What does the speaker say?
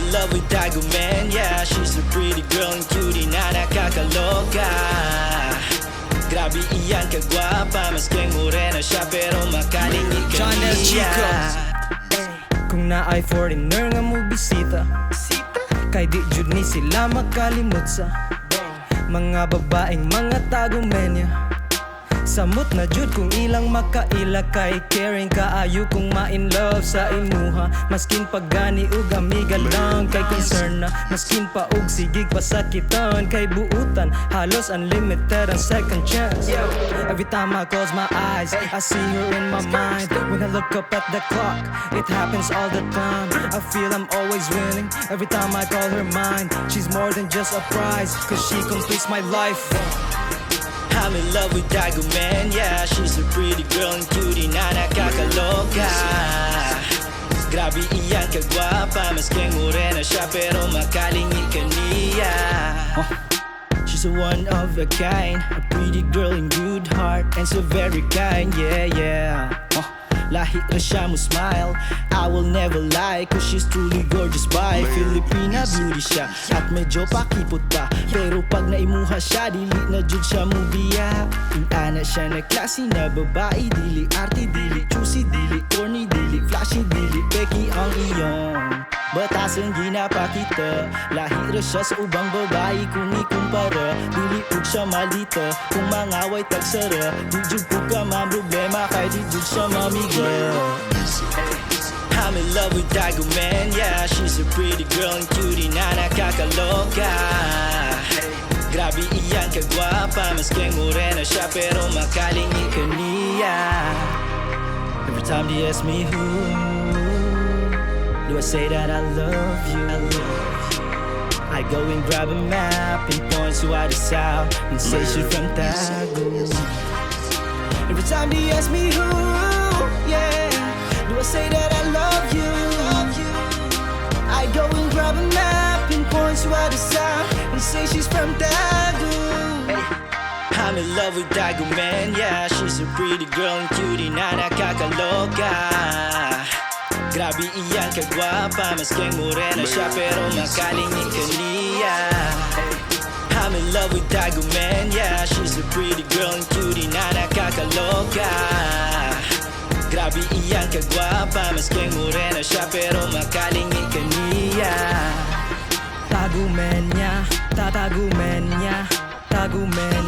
in love with Dago Man, yeah. She's a pretty girl and cutie na nakakaloka. Grabe iyan kagwapa, maskeng morena siya pero makalingi ka niya. Kung na ay foreigner nga mo bisita, kay di jud ni sila makalimot sa mga babaeng mga tagumenya. Samot na jud kung ilang makaila, kay caring kaayo kung ma-in love sa imuha. Maskin pagani ug amiga lang, kay concern na maskin pa og sigig pasakitan, kay buutan halos unlimited ang second chance. Every time I close my eyes, I see her in my mind. When I look up at the clock, it happens all the time. I feel I'm always winning every time I call her mine. She's more than just a prize, cause she completes my life. I'm in love with Dago Man, yeah. She's a pretty girl and cutie na nakakaloka. Grabe iyan kagwapa, maskeng morena siya pero makalingi ka niya. She's a one of a kind, a pretty girl in good heart and so very kind, yeah, yeah. Lahi na siya mo smile, I will never lie, cause she's truly gorgeous by Filipina beauty siya, at medyo pakipot pa. Pero pag naimuha siya, dili na jud siya mo biya. Inana siya na klase na babae, dili arte, dili choosy, dili corny, dili flashy, dili peki ang iyong batasan ginapakita. Lahira siya sa ubang babae kung ikumpara, dili pug siya malita kung mangaway tagsara. Di jud pug ka problema kay di jud siya mamigay. I'm in love with Dago Man, yeah. She's a pretty girl and cutie na nakakaloka. Grabe iyan kagwapa, maskeng morena siya pero makalingi ka niya. Every time they ask me who, do I say that I love you? I go and grab a map and point to out the south and say she's from Dago. Every time they ask me who, yeah, do I say that I love you? I go and grab a map and point to out the south and say she's from Dago. I'm in love with Dago Man, yeah. She's a pretty girl and cutie na nakakaloka. Grabe iyan kagwapa, maskeng morena siya pero makalingi ka niya. I'm in love with Dago Man, yeah. She's a pretty girl and cutie na nakakaloka. Grabe iyan kagwapa, maskeng morena siya pero makalingi ka niya. Tagumenya, tatagumenya, tagumenya.